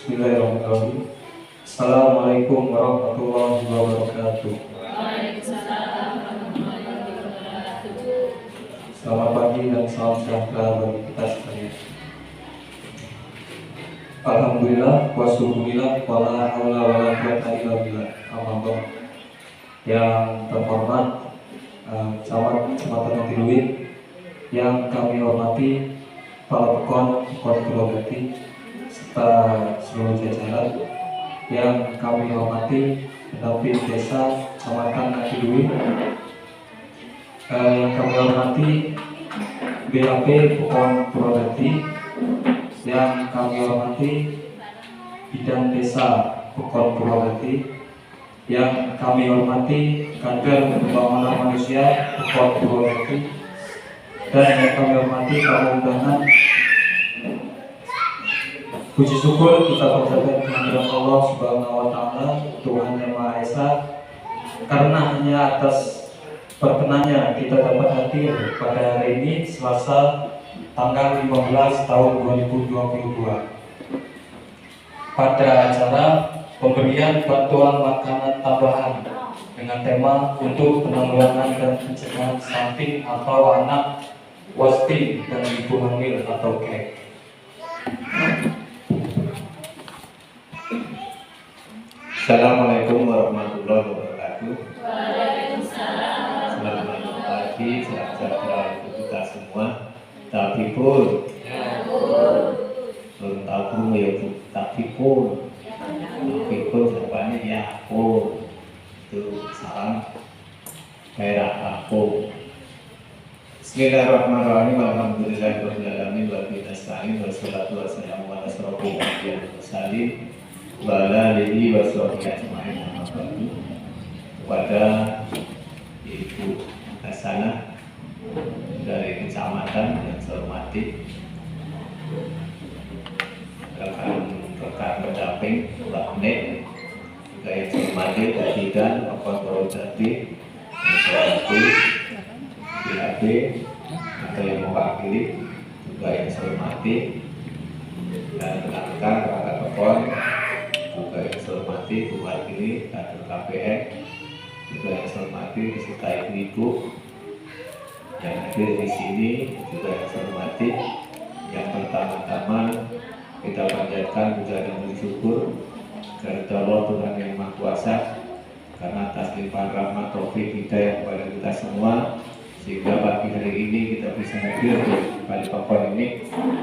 Bismillahirrahmanirrahim. Assalamualaikum warahmatullahi wabarakatuh. Waalaikumsalam warahmatullahi wabarakatuh. Selamat pagi dan salam sejahtera bagi kita sekalian. Alhamdulillah wa syukurillah wa la haula wa la quwwata illa billah. Alhamdulillah. Yang terhormat Camat Kecamatan Matiluit, yang kami hormati para pekon Pulau Gati serta seluruh jajaran, yang kami hormati pendamping desa Kecamatan Matiluit, yang kami hormati BAP Pekon Pulau Gati, yang kami hormati bidang desa Pekon Pulau Gati, yang kami hormati kader pembangunan manusia Pekon Pulau Gati, dan yang kami hormati tamu undangan. Puji syukur kita panjatkan kehadirat Allah Subhanahu wa Ta'ala, Tuhan Yang Maha Esa, karena hanya atas perkenannya kita dapat hadir pada hari ini Selasa tanggal 15 tahun 2022 pada acara pemberian bantuan makanan tambahan dengan tema untuk penanggulangan dan pencegahan stunting atau anak, wasting, dan ibu hamil atau KEK. Assalamualaikum warahmatullahi wabarakatuh. Waalaikumsalam. Selamat pagi, salam sejahtera untuk kita semua. Tapi pun, belum tahu ya bu. Tapi pun jawabannya ya pun. Itu salam merah aku. Bismillahirrahmanirrahim. Alhamdulillahirabbil alamin wa bihi nasta'in wassalatu wassalamu ala asyrofil anbiya'i wal mursalin wa ala alihi wa sahbihi ajma'in. Kepada Ibu Hasanah dari kecamatan yang saya hormati, rekan pendamping Mbak Nek, juga yang saya hormati Kadidan Pekon Pulau Gati, yang saya hormati BAB atau yang mewakili, juga yang saya hormati, dan rekan-rekan perangkat Pekon, juga yang saya hormati mewakili kader KPN, juga yang saya hormati beserta ibu-ibu yang hadir di sini, juga yang saya hormati. Yang pertama-tama kita panjatkan puja dan bersyukur kepada Allah Tuhan Yang Maha Kuasa, karena atas limpahan rahmat taufik hidayah kepada kita semua, sehingga pagi hari ini kita bisa hadir di Bali Pekon ini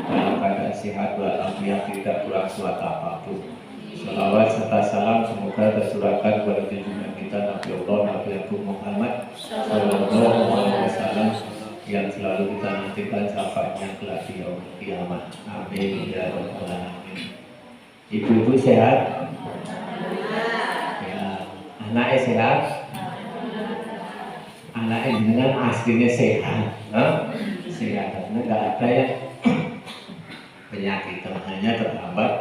dalam keadaan sehat walafiat, tidak kurang suatu apapun. Salawat serta salam semoga tercurahkan kepada junjungan kita Nabi Allah Nabi Abu Muhammad Sallallahu Alaihi Wasallam, yang selalu kita nantikan syafaatnya kelak di yaumul kiamat. Amin ya rabbal alamin. Ibu-ibu sehat? Ya. Anaknya sehat? Anaknya dengan aslinya sehat, sehat, karena nggak ada yang penyakit, hanya terhambat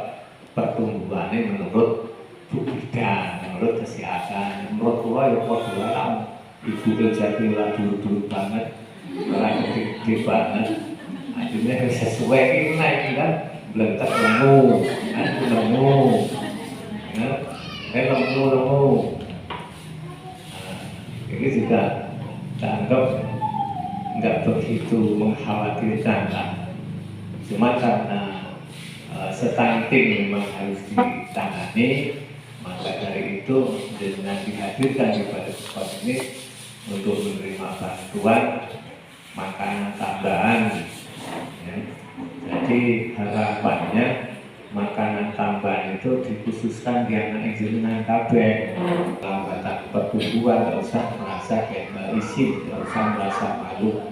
pertumbuhannya menurut bidang, menurut kesehatan. Menurut gua ya kodok ibu terjadi lah dulu banget, orang gede banget, akhirnya sesuai ini naik kan, belentak lemu, lemu. Ini juga dianggap nggak begitu mengkhawatirkan lah. Cuma karena stunting memang harus ditangani, maka dari itu dengan dihadirkan kepada sekolah ini untuk menerima bantuan makanan tambahan. Ya. Jadi harapannya makanan tambahan itu dikhususkan di anak jenengan kabeh, lambatan pertumbuhan, tidak usah merasa kayak izin, tidak usah merasa malu,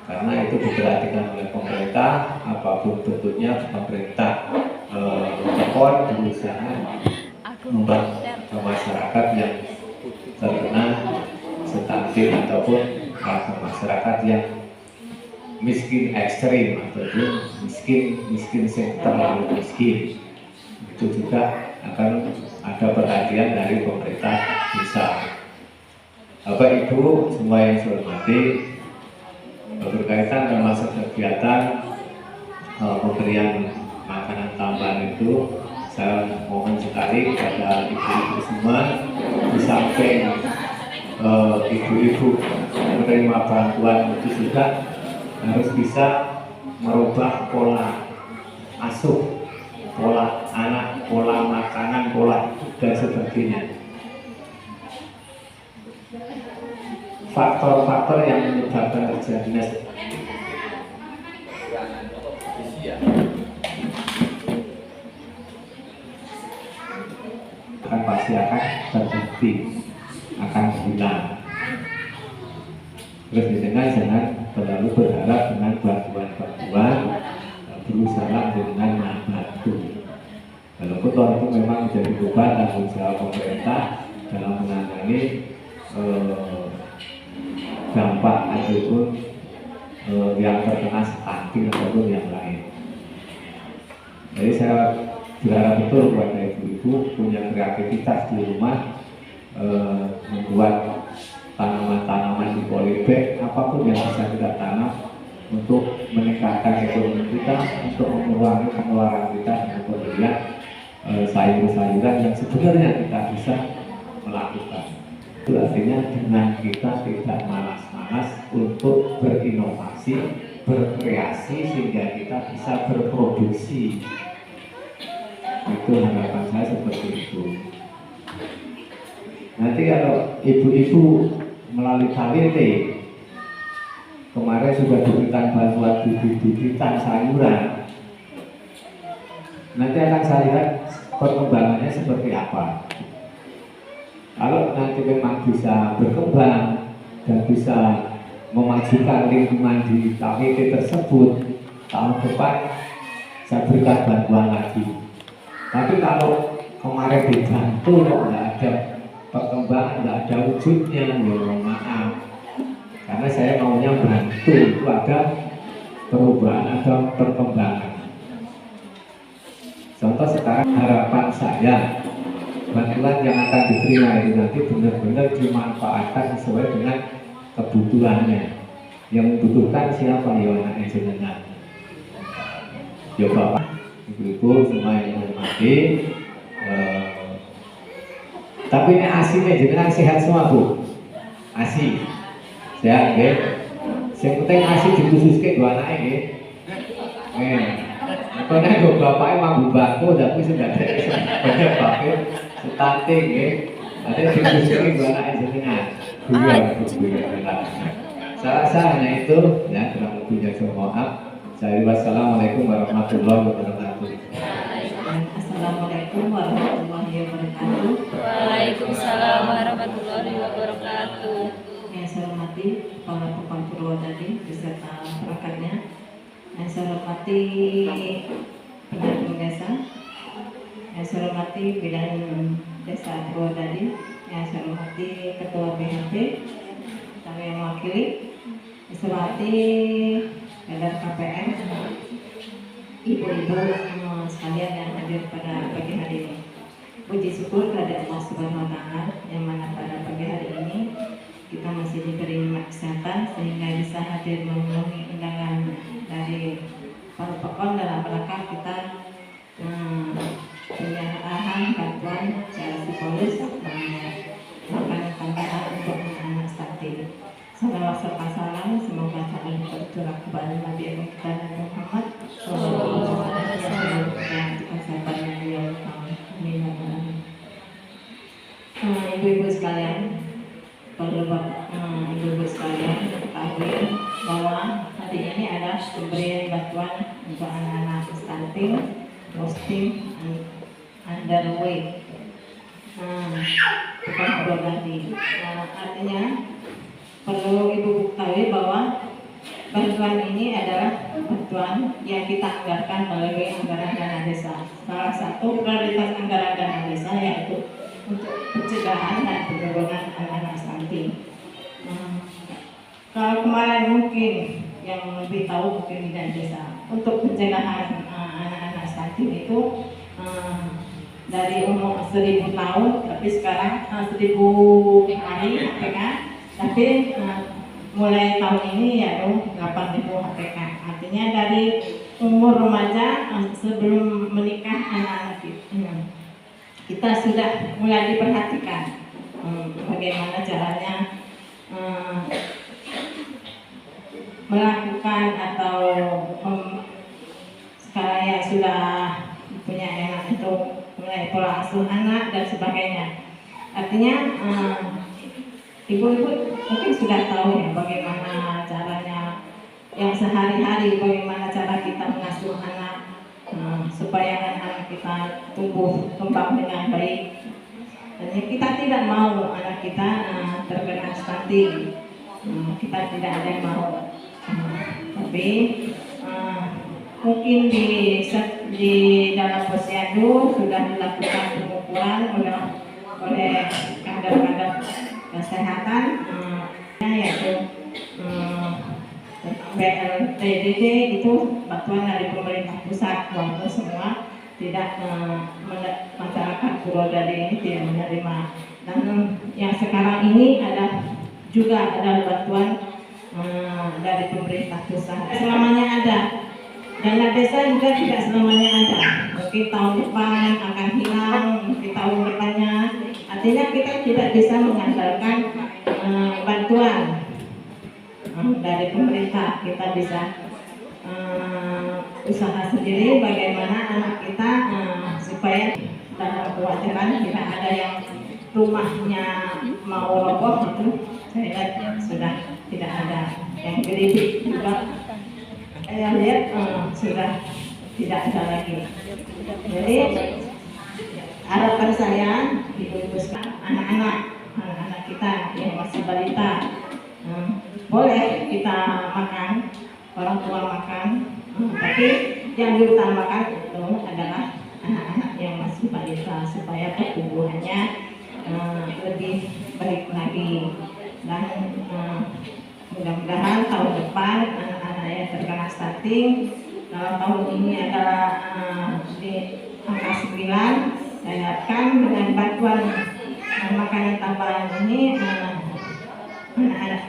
karena itu diperhatikan oleh pemerintah. Apapun bentuknya, pemerintah Pekon berusaha membantu masyarakat yang terkena stunting ataupun masyarakat yang miskin ekstrim ataupun miskin terlalu miskin. Itu juga akan ada perhatian dari pemerintah desa. Bapak Ibu semua yang saya hormati, berkaitan termasuk kegiatan pemberian makanan tambahan itu saya mohon sekali kepada ibu-ibu semua, di samping ibu-ibu menerima bantuan itu juga harus bisa merubah pola asuh, pola anak, pola makanan, pola dan sebagainya. Faktor-faktor yang menyebabkan terjadinya pasti akan terjadi, akan hilang. Terus jangan terlalu berharap dengan bantuan-bantuan, berusaha dengan membantu. Walaupun toh itu memang menjadi beban tanggung jawab pemerintah dalam menangani dampak ataupun yang terkena stunting ataupun yang lain. Jadi saya berharap betul kepada ibu-ibu punya kreativitas di rumah, membuat tanaman-tanaman di polybag, apapun yang bisa kita tanam untuk meningkatkan ekonomi kita, untuk mengurangi pengeluaran kita dengan pembelian sayur-sayuran yang sebenarnya kita bisa melakukan. Itu artinya dengan kita tidak malas-malas untuk berinovasi, berkreasi sehingga kita bisa berproduksi. Itu harapan saya seperti itu. Nanti kalau ibu-ibu melalui KWT kemarin sudah diberikan bantuan bibit-bibitan sayuran, nanti akan saya lihat perkembangannya seperti apa. Kalau nanti memang bisa berkembang dan bisa memajukan lingkungan di KWT tersebut, tahun depan saya berikan bantuan lagi. Tapi kalau kemarin dibantu kok nggak ada perkembangan, nggak ada wujudnya, ya mohon maaf. Karena saya maunya bantu itu ada perubahan, ada perkembangan. Contoh sekarang harapan saya, bantuan yang akan diterima itu nanti benar-benar dimanfaatkan sesuai dengan kebutuhannya. Yang membutuhkan siapa? Ya anak jenengan. Ya Bapak, Ibu-ibu semua yang menghormati. Tapi ini asinya jenengan sehat semua Bu. Asi sehat nggih. Sing penting asi dikhususke dua anake nggih. Karena do bapake mambu bako tapi sudah ada banyak bapake stunting nggih. Ada dikhususke dua anake jenengan. Saya hanya itu ya, kurang lebihnya saya mohon maaf. Wassalamualaikum warahmatullahi wabarakatuh. Assalamualaikum warahmatullahi wabarakatuh. Waalaikumsalam warahmatullahi wabarakatuh. Yang saya hormati Kepala Tukang Purwodadi beserta perangkatnya. Yang saya hormati Pendamping Desa. Yang saya hormati Bidan Desa Purwodadi. Yang saya hormati Ketua BHP kami yang mewakili. Yang saya hormati Kader KPM, ibu-ibu sekalian yang hadir pada pagi hari ini. Puji syukur kepada Allah Subhanahu wa Ta'ala yang mana pada pagi hari ini kita masih diberi nikmat kesehatan sehingga bisa hadir memenuhi undangan dari para tokoh dalam rangka kita penyerahan bantuan secara simbolis makanan tambahan untuk anak stunting. Salawat serta salam semoga saling tercurah kepada Nabi kita Nabi Muhammad Sallallahu Alaihi Wasallam dan kesehatan yang beliau amin. Ibu-ibu sekalian, perlu ibu-ibu sekalian ketahui bahwa hari ini ada pemberian bantuan untuk anak-anak stunting, posting, underweight, bukan berganti. Artinya perlu ibu ketahui bahwa bantuan ini adalah bantuan yang kita anggarkan melalui anggaran dana desa. Salah satu prioritas anggaran dana desa yaitu untuk pencegahan dan penurunkan anak-anak stunting. Kalau kemarin mungkin yang lebih tahu mungkin di desa untuk pencegahan anak-anak stunting itu dari umur 1000 tahun, tapi sekarang 1000 hari HPK. Tapi mulai tahun ini yaitu 8.000 HPK. Artinya dari umur remaja sebelum menikah anak-anak kita sudah mulai diperhatikan bagaimana caranya melakukan atau sekarang yang sudah punya anak itu mulai pola asuh anak dan sebagainya. Artinya ibu-ibu mungkin sudah tahu ya bagaimana caranya yang sehari-hari, bagaimana cara kita mengasuh anak supaya anak kita tumbuh kembang dengan baik. Dan kita tidak mau anak kita terkena stunting, kita tidak ada yang mau. Tapi mungkin di dalam posyandu sudah dilakukan pengukuran oleh kader-kader kesehatan, yaitu BLTDD itu bantuan dari pemerintah pusat, walaupun semua tidak masyarakat Purwodadi ini tidak menerima. Dan yang sekarang ini juga ada bantuan dari pemerintah pusat. Selamanya ada. Dana desa juga tidak selamanya ada. Mungkin tahun depan akan hilang, mungkin tahun depannya. Artinya kita tidak bisa mengandalkan bantuan dari pemerintah. Kita bisa usaha sendiri bagaimana anak kita supaya dalam kewajaran tidak ada yang rumahnya mau roboh itu saya lihat sudah tidak ada. Yang geribik juga saya lihat sudah tidak ada lagi. Jadi harapan saya ibu-ibu anak-anak kita yang masih balita boleh kita makan, orang tua makan, tapi yang diutamakan itu adalah anak-anak yang masih balita supaya pertumbuhannya lebih baik lagi. Dan mudah-mudahan tahun depan anak-anak yang terkena stunting dalam tahun ini adalah di angka 9. Saya harapkan dengan bantuan makanan tambahan ini anak-anak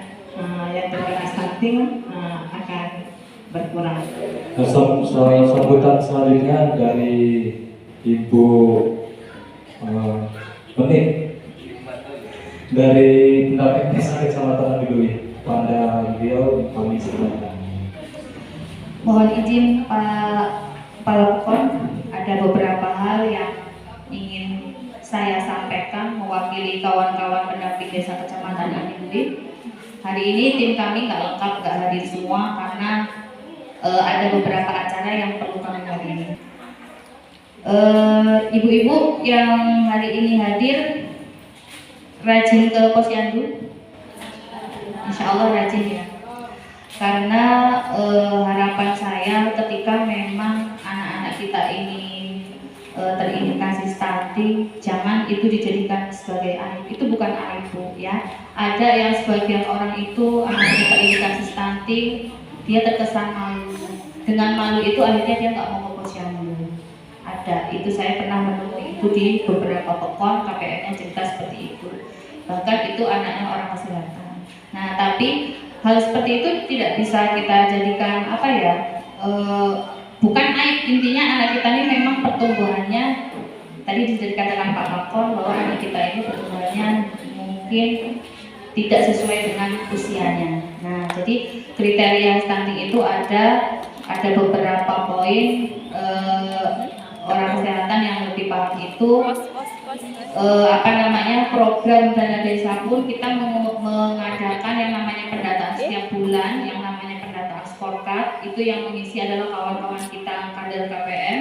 yang terkena stunting akan berkurang. Sambutan selanjutnya dari Ibu Menit dari pendamping desa Kecamatan Bidui. Pada beliau kami silakan. Mohon izin Pak Kepala Pekon, ada beberapa hal yang ingin saya sampaikan mewakili kawan-kawan pendamping desa Kecamatan Bidui. Hari ini tim kami nggak lengkap, nggak hadir semua karena ada beberapa acara yang perlu kami hadiri. Ibu-ibu yang hari ini hadir rajin ke posyandu, insya Allah rajin ya. Karena harapan saya ketika memang anak-anak kita ini terindikasi stunting, jangan itu dijadikan sebagai aib. Itu bukan aib Bu ya. Ada yang sebagian orang itu anaknya terindikasi stunting, dia terkesan malu. Dengan malu itu akhirnya dia nggak mau ke posyandu. Ada, itu saya pernah menemui itu di beberapa pekon, KPN-nya cerita seperti itu. Bahkan itu anaknya orang kesehatan. Nah, tapi hal seperti itu tidak bisa kita jadikan apa ya? Bukan aib, intinya anak kita ini memang pertumbuhannya tadi dikatakan Pak Makor bahwa anak kita ini pertumbuhannya mungkin tidak sesuai dengan usianya. Nah, jadi kriteria stunting itu ada beberapa poin. Orang kesehatan yang lebih paham itu program dana desa pun kita mengadakan yang namanya pendataan setiap bulan, yang namanya pendataan scorecard. Itu yang mengisi adalah kawan-kawan kita kader KPM,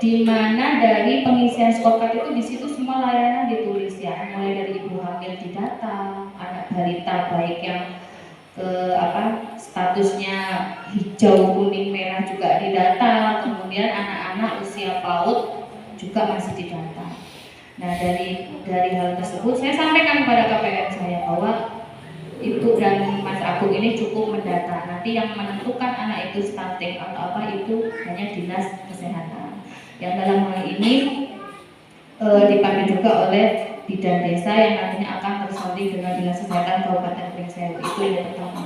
di mana dari pengisian scorecard itu di situ semua layanan ditulis ya, mulai dari ibu hamil didata, anak balita baik yang statusnya hijau, kuning, merah juga didata, kemudian anak-anak usia PAUD juga masih didata. Nah, dari hal tersebut saya sampaikan kepada KPM saya bahwa itu dan Mas Agung ini cukup mendata. Nanti yang menentukan anak itu stunting atau apa itu hanya dinas kesehatan. Yang dalam hal ini dipandu juga oleh bidan desa yang nantinya akan tersaldi dengan dinas kesehatan Kabupaten Pringsewu. Itu yang pertama.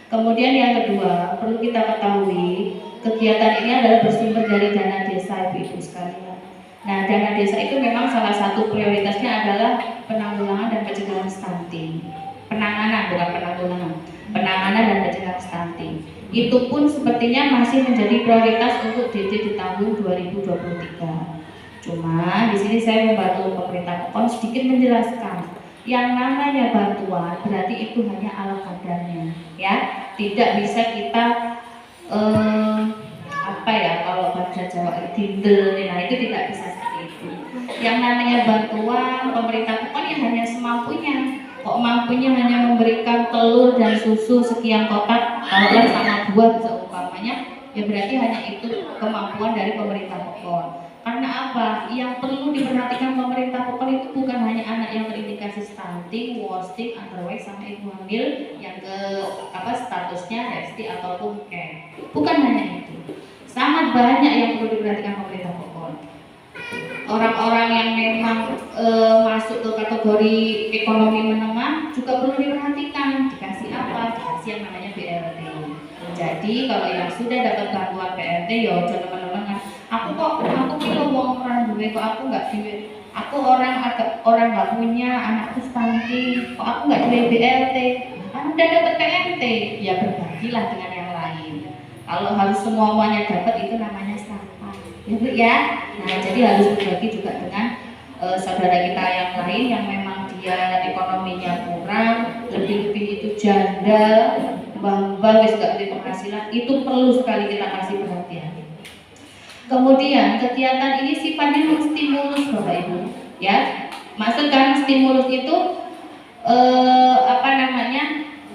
Kemudian yang kedua, perlu kita ketahui kegiatan ini adalah bersumber dari dana desa Ibu-ibu sekalian. Nah, dana desa itu memang salah satu prioritasnya adalah penanggulangan dan pencegahan stunting. Penanganan, bukan penanggulangan. Penanganan dan pencegahan stunting. Itu pun sepertinya masih menjadi prioritas untuk DT di tahun 2023. Cuma di sini saya membantu pemerintah Pekon sedikit menjelaskan. Yang namanya bantuan berarti itu hanya ala kadarnya, ya. Tidak bisa kita kalau bahasa Jawa dindel, nah itu tidak bisa seperti itu. Yang namanya bantuan pemerintah Pekon ya hanya semampunya. Kok mampunya hanya memberikan telur dan susu sekian kotak, kalau sama buah bisa umpamanya, ya berarti hanya itu kemampuan dari pemerintah Pekon. Karena apa? Yang perlu diperhatikan pemerintah Pekon itu bukan hanya anak yang terindikasi stunting, wasting, underweight sama ibu hamil yang statusnya resti ataupun care. Bukan hanya itu. Sangat banyak yang perlu diperhatikan pemerintah Pekon. Orang-orang yang memang masuk ke kategori ekonomi menengah juga perlu diperhatikan. Dikasih apa? Dikasih yang namanya BLT. Jadi kalau yang sudah dapat bantuan BLT, ya jangan menengah. Aku kilo uang orang duwe, kok aku nggak duwe. Aku orang nggak punya, anakku stunting, kok aku nggak duwe BLT. Kan udah dapat PMT, ya berbagilah dengan yang lain. Kalau harus semuanya dapat itu namanya sampah, ya Bu ya. Nah jadi harus berbagi juga dengan saudara kita yang lain yang memang dia ekonominya kurang, lebih-lebih itu janda, mbah-mbah wis gak punya penghasilan, itu perlu sekali kita kasih perhatian. Kemudian kegiatan ini sifatnya menstimulus Bapak Ibu, ya. Maksudkan stimulus itu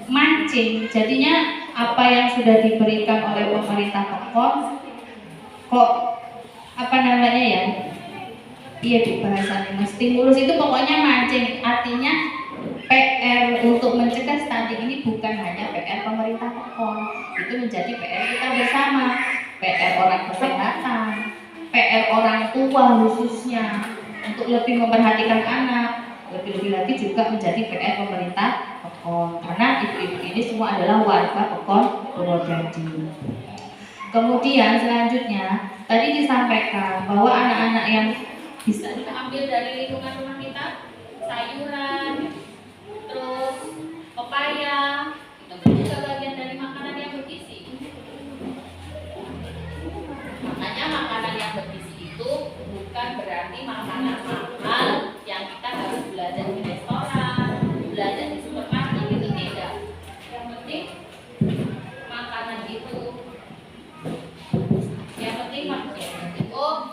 mancing. Jadinya apa yang sudah diberikan oleh pemerintah Pekon kok iya Bu bahasanya. Stimulus itu pokoknya mancing. Artinya PR untuk mencegah stunting ini bukan hanya PR pemerintah Pekon, itu menjadi PR kita bersama. PR orang kesehatan, PR orang tua khususnya untuk lebih memperhatikan anak, lebih-lebih lagi juga menjadi PR pemerintah Pekon karena ibu-ibu ini semua adalah warga Pekon Purwodadi. Kemudian selanjutnya tadi disampaikan bahwa anak-anak yang bisa kita ambil dari lingkungan rumah kita, sayuran, terus pepaya, itu juga bagian dari makanan yang bergizi. Makanya makanan yang bergizi itu bukan berarti makanan mahal yang kita harus belanja di restoran, belanja di supermarket, itu tidak. Yang penting makanan itu,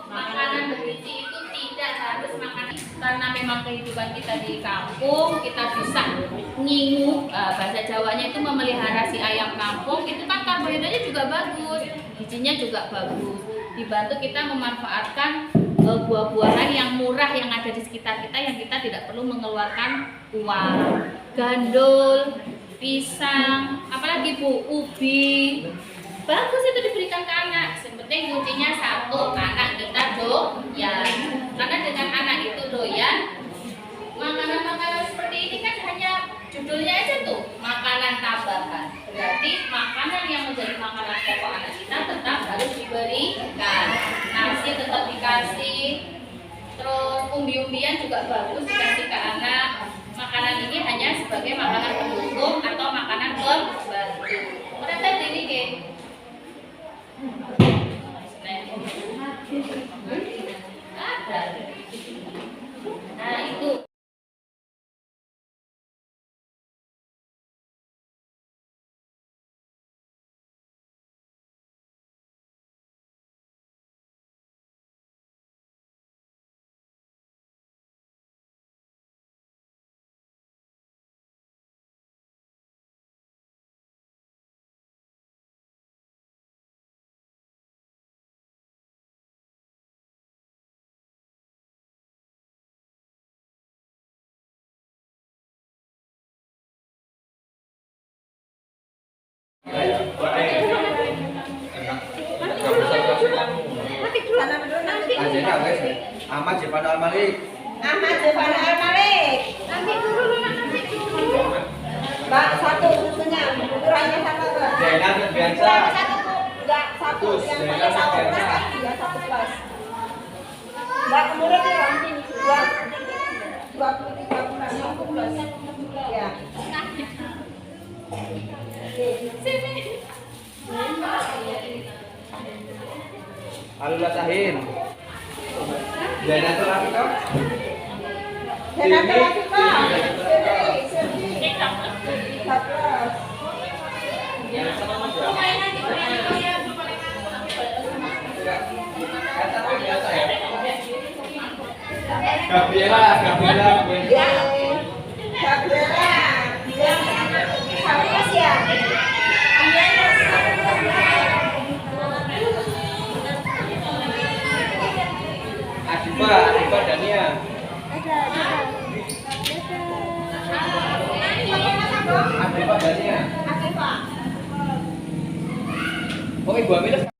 makanan bergizi itu tidak harus makan. Karena memang kehidupan kita di kampung, kita bisa ngingu, bahasa Jawanya itu memelihara si ayam kampung, itu kan karbohidratnya juga bagus, gizinya juga bagus. Dibantu kita memanfaatkan buah-buahan yang murah yang ada di sekitar kita yang kita tidak perlu mengeluarkan uang. Gandul, pisang, apalagi Bu, ubi, bagus itu diberikan ke anak. Yang penting kuncinya satu, anak kita doyan. Karena dengan anak itu doyan, makanan-makanan seperti ini kan hanya judulnya aja tuh, makanan tambahan. Berarti makanan yang menjadi makanan pokok anak kita tetap harus diberikan. Nasi tetap dikasih, terus umbi-umbian juga bagus dikasih ke anak. Makanan ini hanya sebagai makanan pendukung atau makanan pembantu. Udah tadi nih, Ge. Nah itu. Ahmad Jepana Al-Malik. Ahmad Jepana Al-Malik. Nanti dulu Mbak, satu susunya, ukurannya sama Mbak. Zainal biasa. Satu, enggak satu, yang pakai satu plus tadi ya, satu plus. Mbak kemudian ya, dua puluh tiga plus, satu plus. Ya. Alula Sahin. Dana terapi kok. Dana terapi kok. Seri. 14. Gabriela. Ya. Gabriela. Harus ya. Adipa Dania. Adipa Dania. Akibat. Oh, Ibu Amina.